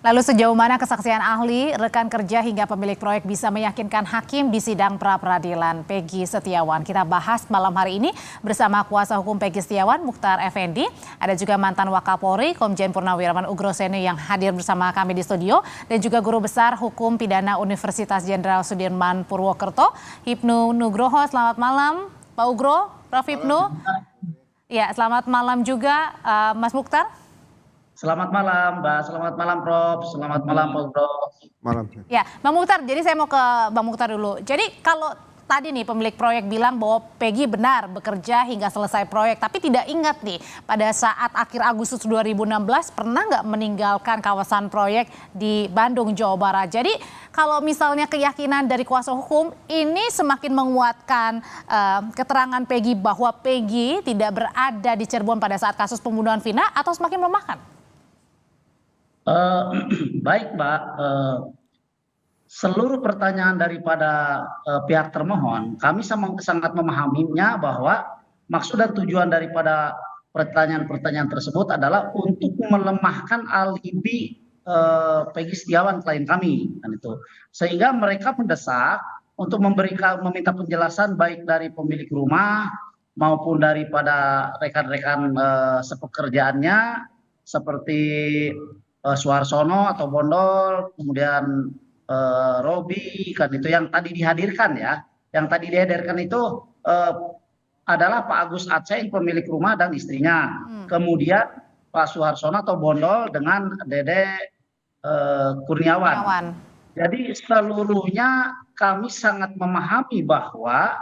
Lalu sejauh mana kesaksian ahli, rekan kerja hingga pemilik proyek bisa meyakinkan hakim di sidang pra-peradilan Peggy Setiawan? Kita bahas malam hari ini bersama kuasa hukum Peggy Setiawan, Mukhtar Effendi. Ada juga mantan Wakapolri, Komjen Purnawirawan Ugroseni yang hadir bersama kami di studio. Dan juga Guru Besar Hukum Pidana Universitas Jenderal Sudirman Purwokerto, Hipnu Nugroho. Selamat malam Pak Ugro, Prof. Hipnu. Ya, selamat malam juga Mas Mukhtar. Selamat malam, Mbak. Selamat malam, Prof. Selamat malam, Pak Bro. Malam. Ya, Bang Mukhtar. Jadi saya mau ke Bang Mukhtar dulu. Jadi kalau tadi nih pemilik proyek bilang bahwa Peggy benar bekerja hingga selesai proyek, tapi tidak ingat nih pada saat akhir Agustus 2016 pernah nggak meninggalkan kawasan proyek di Bandung, Jawa Barat. Jadi kalau misalnya keyakinan dari kuasa hukum ini semakin menguatkan keterangan Peggy bahwa Peggy tidak berada di Cirebon pada saat kasus pembunuhan Vina, atau semakin melemahkan? Baik, Mbak. Seluruh pertanyaan daripada pihak termohon, kami sangat memahaminya bahwa maksud dan tujuan daripada pertanyaan-pertanyaan tersebut adalah untuk melemahkan alibi Peggy Setiawan, klien kami, kan itu. Sehingga mereka mendesak untuk meminta penjelasan baik dari pemilik rumah maupun daripada rekan-rekan sepekerjaannya seperti Suharsono atau Bondol, kemudian Robi, kan itu yang tadi dihadirkan ya. Yang tadi dihadirkan itu adalah Pak Agus Aceh, pemilik rumah dan istrinya. Kemudian Pak Suharsono atau Bondol dengan Dede Kurniawan. Jadi seluruhnya kami sangat memahami bahwa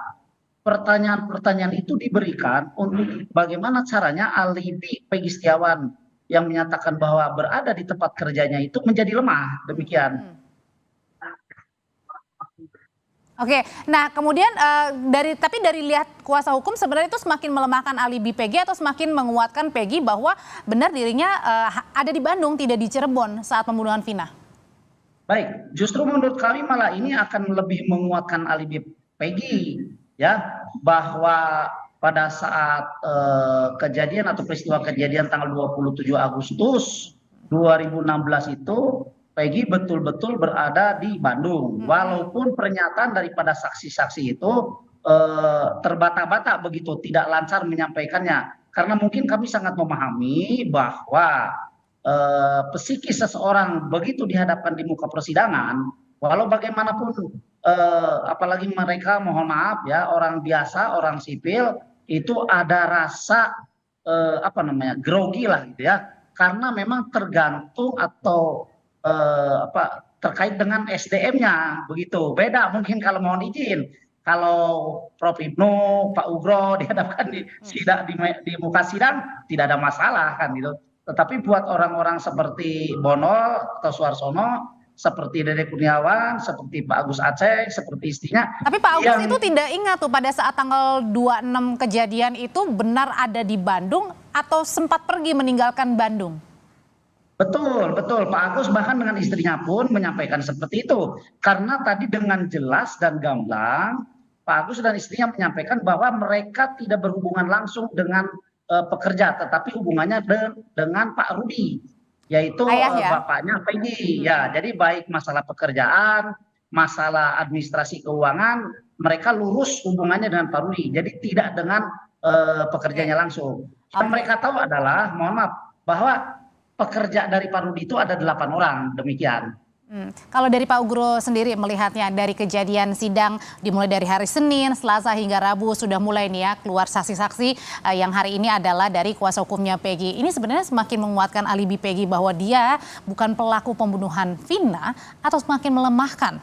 pertanyaan-pertanyaan itu diberikan untuk bagaimana caranya alibi Peggy Setiawan yang menyatakan bahwa berada di tempat kerjanya itu menjadi lemah, demikian. Oke, nah kemudian tapi dari lihat kuasa hukum sebenarnya itu semakin melemahkan alibi Peggy atau semakin menguatkan Peggy bahwa benar dirinya ada di Bandung, tidak di Cirebon saat pembunuhan Vina? Baik, justru menurut kami malah ini akan lebih menguatkan alibi Peggy, ya, bahwa pada saat kejadian atau peristiwa kejadian tanggal 27 Agustus 2016 itu Peggy betul-betul berada di Bandung. Walaupun pernyataan daripada saksi-saksi itu terbata-bata begitu, tidak lancar menyampaikannya. Karena mungkin kami sangat memahami bahwa psikis seseorang begitu dihadapkan di muka persidangan, walau bagaimanapun apalagi mereka, mohon maaf ya, orang biasa, orang sipil, itu ada rasa grogi lah gitu ya, karena memang tergantung atau terkait dengan SDM-nya begitu. Beda mungkin kalau mohon izin, kalau Prof. Hipnu, Pak Ugro dihadapkan di muka sidang tidak ada masalah kan gitu. Tetapi buat orang-orang seperti Bonol atau Suharsono, seperti Dede Kurniawan, seperti Pak Agus Aceh, seperti istrinya. Tapi Pak Agus itu tidak ingat tuh pada saat tanggal 26 kejadian itu benar ada di Bandung atau sempat pergi meninggalkan Bandung? Betul, betul. Pak Agus bahkan dengan istrinya pun menyampaikan seperti itu. Karena tadi dengan jelas dan gamblang, Pak Agus dan istrinya menyampaikan bahwa mereka tidak berhubungan langsung dengan pekerja, tetapi hubungannya dengan Pak Rudi, yaitu bapaknya Peggy. Ya, jadi baik masalah pekerjaan, masalah administrasi keuangan, mereka lurus hubungannya dengan Pak Rudi. Jadi tidak dengan pekerjanya langsung. Yang mereka tahu adalah, mohon maaf, bahwa pekerja dari Pak Rudi itu ada 8 orang, demikian. Kalau dari Pak Ugro sendiri melihatnya dari kejadian sidang dimulai dari hari Senin, Selasa hingga Rabu sudah mulai nih ya keluar saksi-saksi yang hari ini adalah dari kuasa hukumnya Peggy. Ini sebenarnya semakin menguatkan alibi Peggy bahwa dia bukan pelaku pembunuhan Vina atau semakin melemahkan?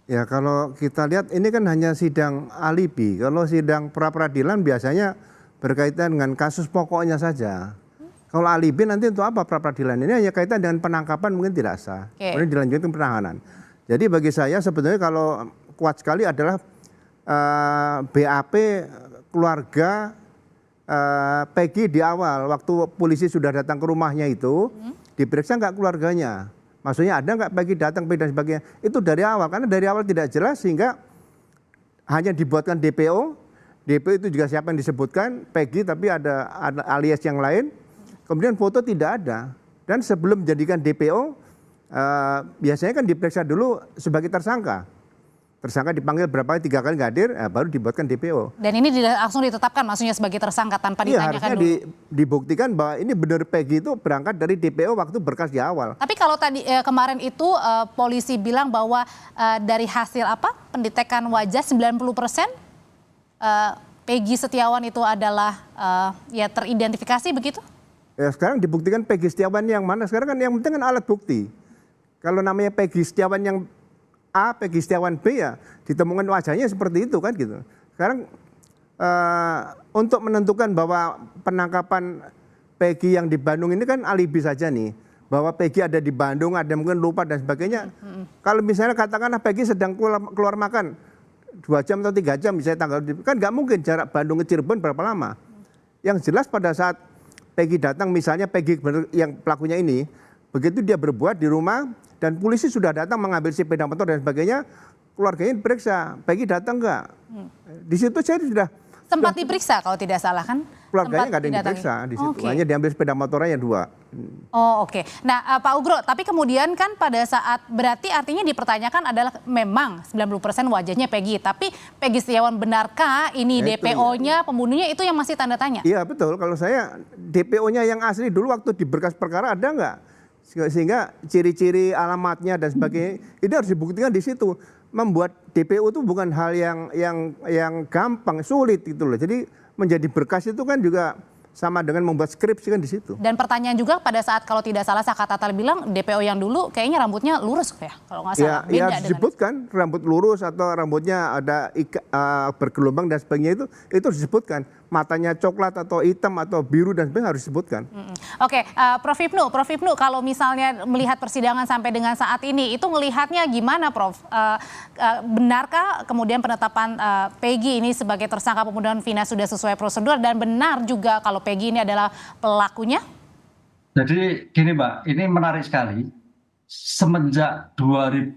Ya, kalau kita lihat ini kan hanya sidang alibi. Kalau sidang pra-peradilan biasanya berkaitan dengan kasus pokoknya saja. Kalau alibi nanti untuk apa pra-peradilan? Ini hanya kaitan dengan penangkapan mungkin tidak sah. Kemudian dilanjutkan penahanan. Jadi bagi saya sebetulnya kalau kuat sekali adalah BAP keluarga Peggy di awal. Waktu polisi sudah datang ke rumahnya itu, diperiksa nggak keluarganya. Maksudnya ada nggak Peggy datang dan sebagainya. Itu dari awal, karena dari awal tidak jelas sehingga hanya dibuatkan DPO. DPO itu juga siapa yang disebutkan, Peggy tapi ada alias yang lain. Kemudian foto tidak ada. Dan sebelum menjadikan DPO, biasanya kan diperiksa dulu sebagai tersangka. Tersangka dipanggil berapa kali, 3 kali nggak hadir, baru dibuatkan DPO. Dan ini langsung ditetapkan maksudnya sebagai tersangka tanpa Iya, ditanyakan harusnya dulu. dibuktikan bahwa ini benar Peggy itu berangkat dari DPO waktu berkas di awal. Tapi kalau tadi kemarin itu polisi bilang bahwa dari hasil pendetekan wajah 90% Peggy Setiawan itu adalah ya teridentifikasi begitu? Ya sekarang dibuktikan Peggy Setiawan yang mana? Sekarang kan yang penting kan alat bukti. Kalau namanya Peggy Setiawan yang A, Peggy Setiawan B ya ditemukan wajahnya seperti itu kan gitu. Sekarang untuk menentukan bahwa penangkapan Peggy yang di Bandung ini kan alibi saja nih. Bahwa Peggy ada di Bandung, ada mungkin lupa dan sebagainya. Kalau misalnya katakanlah Peggy sedang keluar makan 2 jam atau 3 jam misalnya kan nggak mungkin jarak Bandung ke Cirebon berapa lama. Yang jelas pada saat Peggy datang misalnya Peggy yang pelakunya ini, begitu dia berbuat di rumah dan polisi sudah datang mengambil sepeda motor dan sebagainya, keluarganya diperiksa, Peggy datang nggak? Di situ saya sudah sempat diperiksa kalau tidak salah kan? Keluarganya nggak ada yang diperiksa di situ, hanya diambil sepeda motornya yang 2. Oh oke. Nah Pak Ugro, tapi kemudian kan pada saat berarti artinya dipertanyakan adalah memang 90% wajahnya Peggy, tapi Peggy Setiawan benarkah ini DPO-nya pembunuhnya itu yang masih tanda tanya? Iya betul, kalau saya DPO-nya yang asli dulu waktu di berkas perkara ada nggak? Sehingga ciri-ciri alamatnya dan sebagainya ini harus dibuktikan di situ. Membuat DPO itu bukan hal yang gampang, sulit gitu loh. Jadi menjadi berkas itu kan juga sama dengan membuat skripsi kan di situ. Dan pertanyaan juga pada saat kalau tidak salah Kak Tatal bilang DPO yang dulu kayaknya rambutnya lurus ya kalau nggak salah. Ya harus disebutkan rambut lurus atau rambutnya ada bergelombang dan sebagainya itu disebutkan. Matanya coklat atau hitam atau biru dan sebagainya harus disebutkan. Oke, Prof Hipnu kalau misalnya melihat persidangan sampai dengan saat ini itu melihatnya gimana Prof? Benarkah kemudian penetapan Peggy ini sebagai tersangka pembunuhan Vina sudah sesuai prosedur dan benar juga kalau Peggy ini adalah pelakunya? Jadi gini Mbak, ini menarik sekali. Semenjak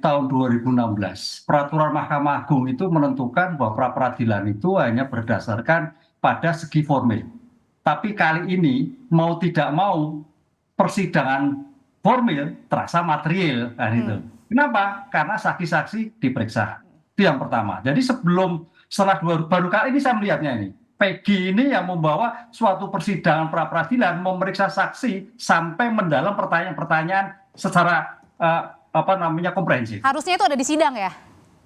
tahun 2016, peraturan Mahkamah Agung itu menentukan bahwa pra-peradilan itu hanya berdasarkan pada segi formil. Tapi kali ini mau tidak mau persidangan formil terasa material. Nah, itu. Kenapa? Karena saksi-saksi diperiksa. Itu yang pertama. Jadi setelah baru kali ini saya melihatnya ini. Peggy ini yang membawa suatu persidangan pra-peradilan memeriksa saksi sampai mendalam pertanyaan-pertanyaan secara komprehensif. Harusnya itu ada di sidang ya?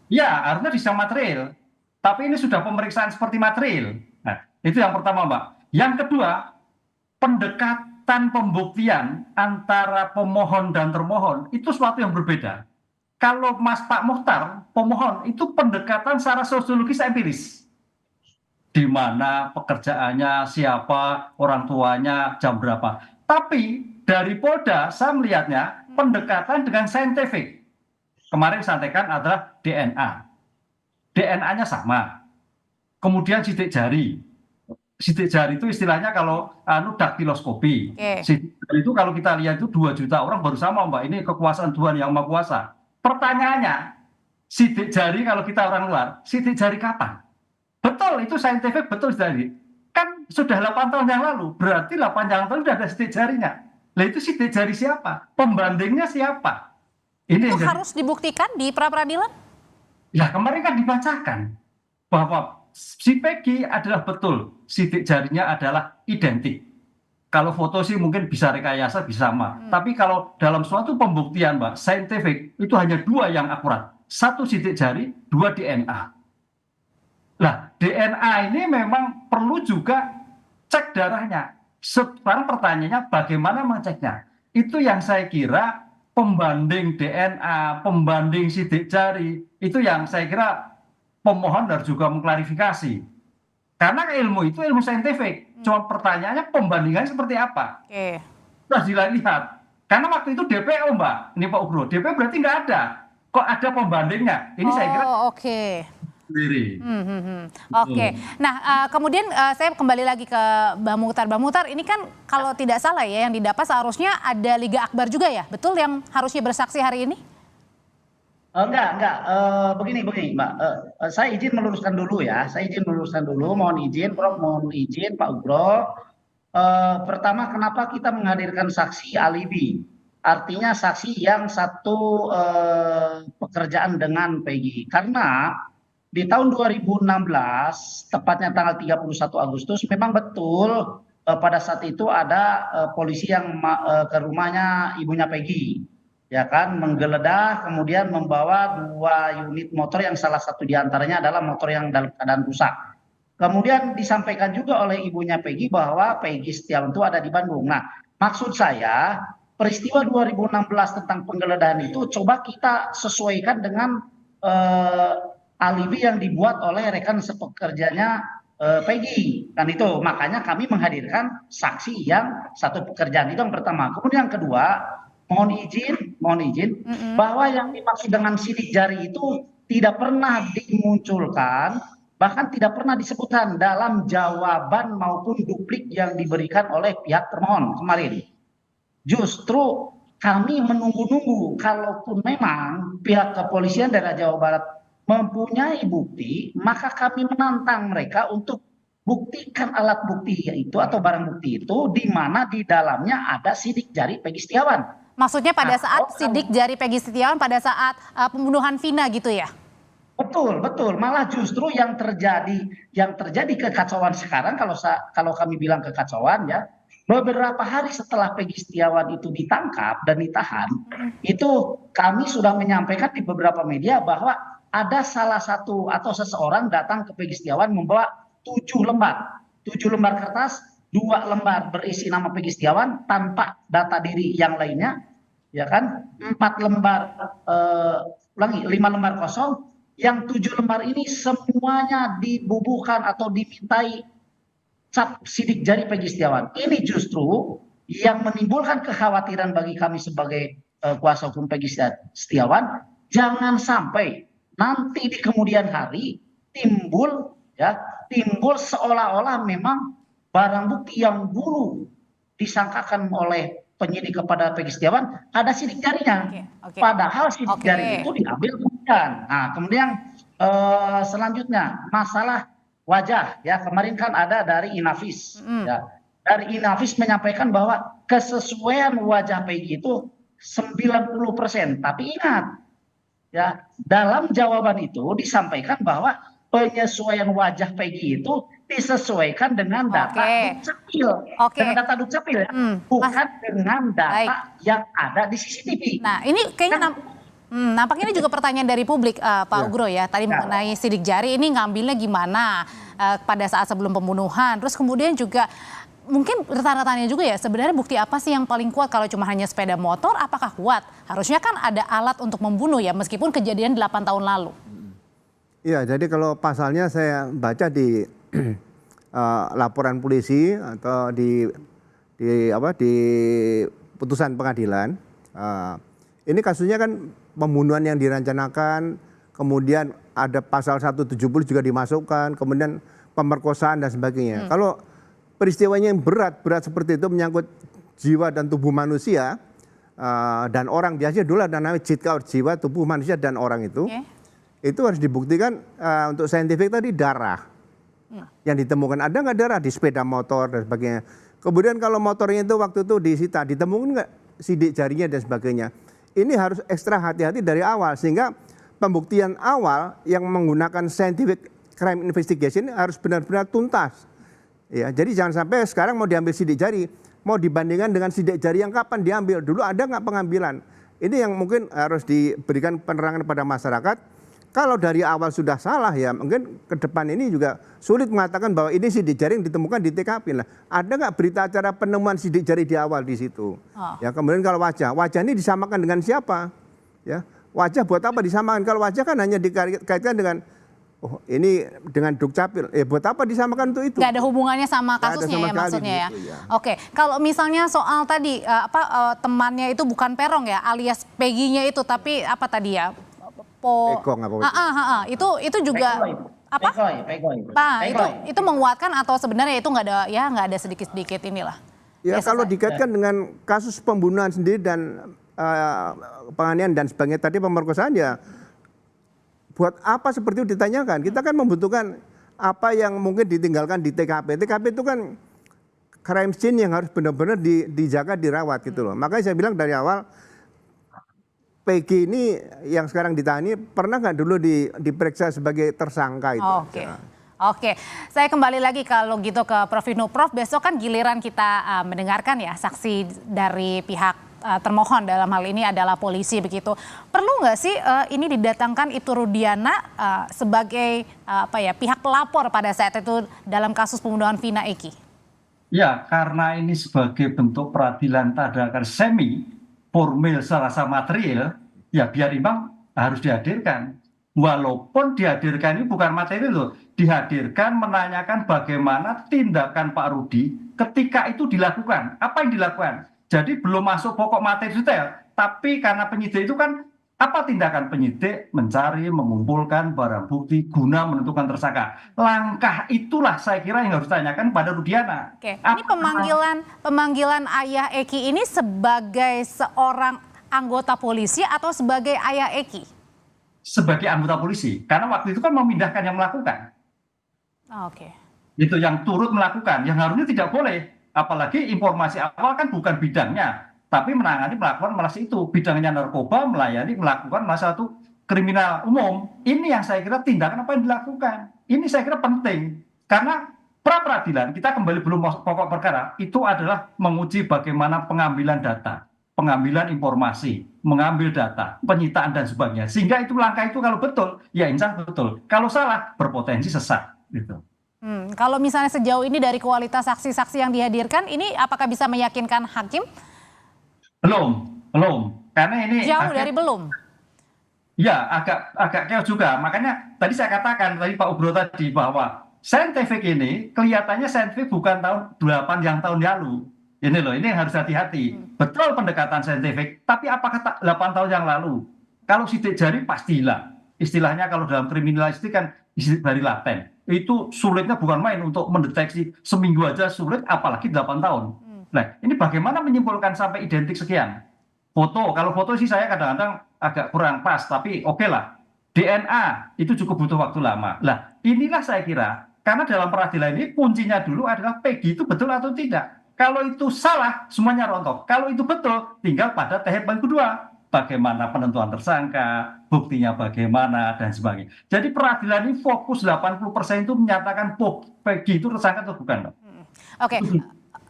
Ya, harusnya di sidang material. Tapi ini sudah pemeriksaan seperti material. Nah, itu yang pertama, Mbak. Yang kedua, pendekatan pembuktian antara pemohon dan termohon itu suatu yang berbeda. Kalau Pak Muchtar, pemohon, itu pendekatan secara sosiologis empiris. Di mana pekerjaannya, siapa, orang tuanya, jam berapa. Tapi dari Polda, saya melihatnya pendekatan dengan saintifik. Kemarin disampaikan adalah DNA. DNA-nya sama. Kemudian sidik jari. Sidik jari itu istilahnya kalau daktiloskopi. Sidik jari itu kalau kita lihat itu 2 juta orang baru sama Mbak. Ini kekuasaan Tuhan yang Maha Kuasa. Pertanyaannya, sidik jari kalau kita orang luar, sidik jari kapan? Betul, itu saintifik, betul jadi. Kan sudah 8 tahun yang lalu, berarti 8 tahun sudah ada sidik jarinya. Lah itu sidik jari siapa? Pembandingnya siapa? Ini itu harus dibuktikan di pra-peradilan? Ya kemarin kan dibacakan bahwa si Peggy adalah betul sidik jarinya adalah identik. Kalau foto sih mungkin bisa rekayasa, bisa sama. Tapi kalau dalam suatu pembuktian Mbak, saintifik itu hanya 2 yang akurat. 1 sidik jari, 2 DNA. Nah, DNA ini memang perlu juga cek darahnya. Sekarang pertanyaannya bagaimana mengeceknya? Itu yang saya kira pembanding DNA, pembanding sidik jari, itu yang saya kira pemohon harus juga mengklarifikasi. Karena ilmu itu ilmu saintifik. Cuma pertanyaannya pembandingannya seperti apa? Terus dilihat. Karena waktu itu DPO Mbak, ini Pak Ugro, DPO berarti nggak ada. Kok ada pembandingnya? Ini saya kira sendiri. Oke. Nah, kemudian saya kembali lagi ke Bang Muchtar. Bang Muchtar, ini kan kalau tidak salah ya yang didapat seharusnya ada Liga Akbar juga ya? Betul yang harusnya bersaksi hari ini? Enggak. Begini Mbak. Saya izin meluruskan dulu ya. Mohon izin, Prof. Mohon izin, Pak Ugro. Pertama, kenapa kita menghadirkan saksi alibi? artinya saksi yang satu pekerjaan dengan Peggy. Karena di tahun 2016, tepatnya tanggal 31 Agustus, memang betul pada saat itu ada polisi yang ke rumahnya ibunya Peggy, ya kan, menggeledah, kemudian membawa 2 unit motor yang salah satu diantaranya adalah motor yang dalam keadaan rusak. Kemudian disampaikan juga oleh ibunya Peggy bahwa Peggy Setiawan itu ada di Bandung. Nah, maksud saya peristiwa 2016 tentang penggeledahan itu coba kita sesuaikan dengan alibi yang dibuat oleh rekan sepekerjanya Peggy. Dan itu makanya kami menghadirkan saksi yang satu pekerjaan, itu yang pertama. Kemudian yang kedua, mohon izin bahwa yang dimaksud dengan sidik jari itu tidak pernah dimunculkan, bahkan tidak pernah disebutkan dalam jawaban maupun duplik yang diberikan oleh pihak termohon kemarin. Justru kami menunggu-nunggu, kalaupun memang pihak kepolisian daerah Jawa Barat mempunyai bukti, maka kami menantang mereka untuk buktikan alat bukti itu atau barang bukti itu di mana di dalamnya ada sidik jari Peggy Setiawan. Maksudnya pada saat sidik jari Peggy Setiawan pada saat pembunuhan Vina gitu ya? Betul, betul. Malah justru yang terjadi kekacauan sekarang, kalau kami bilang kekacauan ya, beberapa hari setelah Peggy Setiawan itu ditangkap dan ditahan, itu kami sudah menyampaikan di beberapa media bahwa ada salah satu atau seseorang datang ke Peggy Setiawan membawa 7 lembar kertas, 2 lembar berisi nama Peggy Setiawan tanpa data diri yang lainnya, ya kan, 4 lembar 5 lembar kosong. Yang 7 lembar ini semuanya dibubuhkan atau dimintai cap sidik jari Peggy Setiawan. Ini justru yang menimbulkan kekhawatiran bagi kami sebagai kuasa hukum Peggy Setiawan, jangan sampai nanti di kemudian hari timbul seolah-olah memang barang bukti yang dulu disangkakan oleh penyidik kepada Peggy Setiawan ada sidik jarinya. Padahal sidik jari itu diambil kemudian. Nah, kemudian selanjutnya masalah wajah ya, kemarin kan ada dari Inavis ya. Dari Inavis menyampaikan bahwa kesesuaian wajah Peggy itu 90%. Tapi ingat ya, dalam jawaban itu disampaikan bahwa penyesuaian wajah Peggy itu disesuaikan dengan data Dukcapil. Dengan data Dukcapil ya, bukan dengan data yang ada di CCTV. Nah, ini kayaknya nampaknya ini juga pertanyaan dari publik, Pak Ugro ya. Tadi mengenai sidik jari ini ngambilnya gimana pada saat sebelum pembunuhan. Terus kemudian juga mungkin tanda-tandanya juga ya, sebenarnya bukti apa sih yang paling kuat? Kalau cuma hanya sepeda motor, apakah kuat? Harusnya kan ada alat untuk membunuh ya, meskipun kejadian 8 tahun lalu. Iya, jadi kalau pasalnya saya baca di laporan polisi atau di putusan pengadilan, ini kasusnya kan pembunuhan yang direncanakan, kemudian ada pasal 170 juga dimasukkan, kemudian pemerkosaan dan sebagainya. Kalau peristiwanya yang berat seperti itu menyangkut jiwa dan tubuh manusia dan orang, biasanya dulu ada namanya jiwa, tubuh manusia dan orang itu harus dibuktikan untuk saintifik tadi darah yang ditemukan. Ada nggak darah di sepeda motor dan sebagainya. Kemudian kalau motornya itu waktu itu disita, ditemukan nggak sidik jarinya dan sebagainya. Ini harus ekstra hati-hati dari awal, sehingga pembuktian awal yang menggunakan scientific crime investigation harus benar-benar tuntas. Ya, jadi jangan sampai sekarang mau diambil sidik jari, mau dibandingkan dengan sidik jari yang kapan diambil. Dulu ada nggak pengambilan? Ini yang mungkin harus diberikan penerangan kepada masyarakat. Kalau dari awal sudah salah ya mungkin ke depan ini juga sulit mengatakan bahwa ini sidik jari yang ditemukan di TKP. Lah, ada nggak berita acara penemuan sidik jari di awal di situ? Ya, kemudian kalau wajah ini disamakan dengan siapa? Ya, wajah buat apa disamakan? Kalau wajah kan hanya dikaitkan dengan ini dengan Dukcapil. Buat apa disamakan untuk itu? Nggak ada hubungannya sama kasusnya ya maksudnya ya. Oke, kalau misalnya soal tadi temannya itu bukan Peron ya, alias Peggy-nya itu, tapi apa tadi ya? Itu juga apa? Itu menguatkan atau sebenarnya itu nggak ada sedikit-sedikit inilah. Ya kalau dikaitkan dengan kasus pembunuhan sendiri dan penganiayaan dan sebagainya tadi, pemerkosaan ya, buat apa seperti itu ditanyakan? Kita kan membutuhkan apa yang mungkin ditinggalkan di TKP. TKP itu kan crime scene yang harus benar-benar dijaga, dirawat gitu loh. Makanya saya bilang dari awal, Peggy ini yang sekarang ditahan ini pernah nggak dulu diperiksa sebagai tersangka itu? Oke, saya kembali lagi kalau gitu ke Prof Hipnu. Prof, besok kan giliran kita mendengarkan ya saksi dari pihak termohon, dalam hal ini adalah polisi begitu. Perlu nggak sih ini didatangkan Ibtu Rudiana sebagai pihak pelapor pada saat itu dalam kasus pembunuhan Vina Eki? Ya, karena ini sebagai bentuk peradilan tadakan semi formil secara material, ya biar imbang harus dihadirkan. Walaupun dihadirkan ini bukan materi loh, dihadirkan menanyakan bagaimana tindakan Pak Rudi ketika itu dilakukan. Apa yang dilakukan? Jadi belum masuk pokok materi detail, tapi karena penyidik itu kan apa tindakan penyidik? Mencari, mengumpulkan barang bukti guna menentukan tersangka. Langkah itulah saya kira yang harus ditanyakan pada Rudiana. Oke, ini pemanggilan ayah Eki ini sebagai seorang anggota polisi atau sebagai ayah Eki? Sebagai anggota polisi, karena waktu itu kan memindahkan yang melakukan. Oke. Itu yang turut melakukan, yang harusnya tidak boleh. Apalagi informasi awal kan bukan bidangnya, tapi melakukan malah itu bidangnya narkoba, melakukan malah satu kriminal umum. Ini yang saya kira tindakan apa yang dilakukan. Ini saya kira penting karena pra peradilan kita kembali belum masuk pokok perkara itu adalah menguji bagaimana pengambilan data, pengambilan informasi, mengambil data, penyitaan dan sebagainya. Sehingga itu langkah itu kalau betul, ya insya Allah betul. Kalau salah, berpotensi sesat. Gitu. Kalau misalnya sejauh ini dari kualitas saksi-saksi yang dihadirkan, ini apakah bisa meyakinkan hakim? Belum. Karena ini jauh dari belum. Ya, agak chaos juga. Makanya tadi saya katakan tadi Pak Ugro tadi bahwa saintifik ini kelihatannya saintifik bukan tahun tahun lalu. Ini loh, ini harus hati-hati. Betul pendekatan saintifik, tapi apakah 8 tahun yang lalu? Kalau sidik jari pasti hilang. Istilahnya kalau dalam kriminalistik kan sidik jari laten. Itu sulitnya bukan main untuk mendeteksi seminggu aja sulit, apalagi 8 tahun. Nah, ini bagaimana menyimpulkan sampai identik sekian? Foto, kalau foto sih saya kadang-kadang agak kurang pas, tapi oke lah. DNA itu cukup butuh waktu lama. Nah, inilah saya kira, karena dalam peradilan ini kuncinya dulu adalah Peggy itu betul atau tidak. Kalau itu salah, semuanya rontok. Kalau itu betul, tinggal pada tahapan kedua. Bagaimana penentuan tersangka, buktinya bagaimana, dan sebagainya. Jadi peradilan ini fokus 80% itu menyatakan Peggy itu tersangka atau bukan. Oke.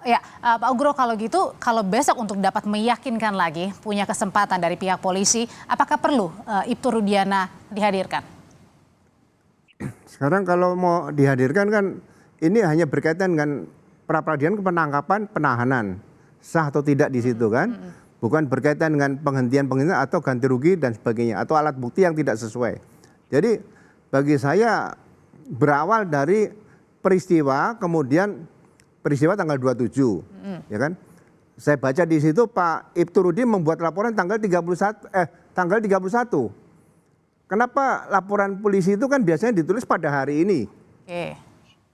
Ya, Pak Ugro, kalau gitu, kalau besok untuk dapat meyakinkan lagi, punya kesempatan dari pihak polisi, apakah perlu Ibtu Rudiana dihadirkan? Sekarang kalau mau dihadirkan kan, ini hanya berkaitan dengan pra-peradilan penangkapan, penahanan, sah atau tidak di situ kan? Bukan berkaitan dengan penghentian atau ganti rugi dan sebagainya, atau alat bukti yang tidak sesuai. Jadi bagi saya berawal dari peristiwa, kemudian peristiwa tanggal 27, ya kan? Saya baca di situ Pak Ibtu Rudi membuat laporan tanggal 31. Kenapa laporan polisi itu kan biasanya ditulis pada hari ini?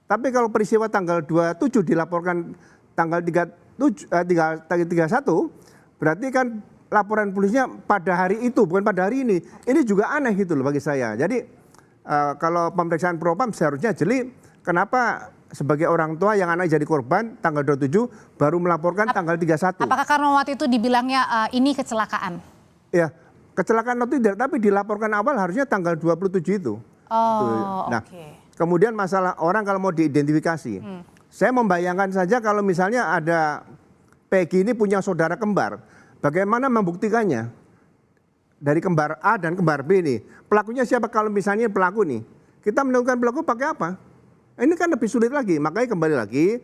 Tapi kalau peristiwa tanggal 27 dilaporkan tanggal 31, berarti kan laporan polisinya pada hari itu, bukan pada hari ini. Ini juga aneh gitu loh bagi saya. Jadi kalau pemeriksaan propam seharusnya jeli, kenapa sebagai orang tua yang anak jadi korban tanggal 27 baru melaporkan tanggal 31. Apakah karena waktu itu dibilangnya ini kecelakaan? Ya, kecelakaan atau tidak, tapi dilaporkan awal harusnya tanggal 27 itu. Nah, kemudian masalah orang kalau mau diidentifikasi. Saya membayangkan saja kalau misalnya ada Peggy ini punya saudara kembar, bagaimana membuktikannya? Dari kembar A dan kembar B nih. Pelakunya siapa kalau misalnya pelaku nih? Kita menemukan pelaku pakai apa? Ini kan lebih sulit lagi. Makanya kembali lagi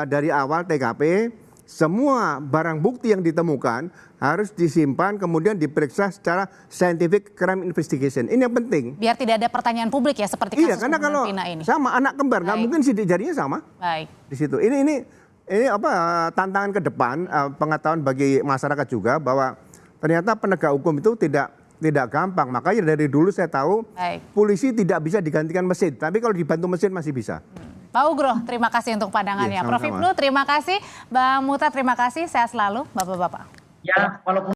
dari awal TKP, semua barang bukti yang ditemukan harus disimpan kemudian diperiksa secara scientific crime investigation. Ini yang penting. Biar tidak ada pertanyaan publik ya seperti kasus karena kalau Vina ini. Sama anak kembar nggak mungkin sidik jarinya sama. Baik. Di situ. Ini apa tantangan ke depan, pengetahuan bagi masyarakat juga bahwa ternyata penegak hukum itu tidak gampang. Makanya dari dulu saya tahu polisi tidak bisa digantikan mesin, tapi kalau dibantu mesin masih bisa. Pak Ugro, terima kasih untuk pandangannya. Prof Hipnu, terima kasih. Bang Muhtar, terima kasih. Sehat selalu, Bapak-bapak. Ya, walaupun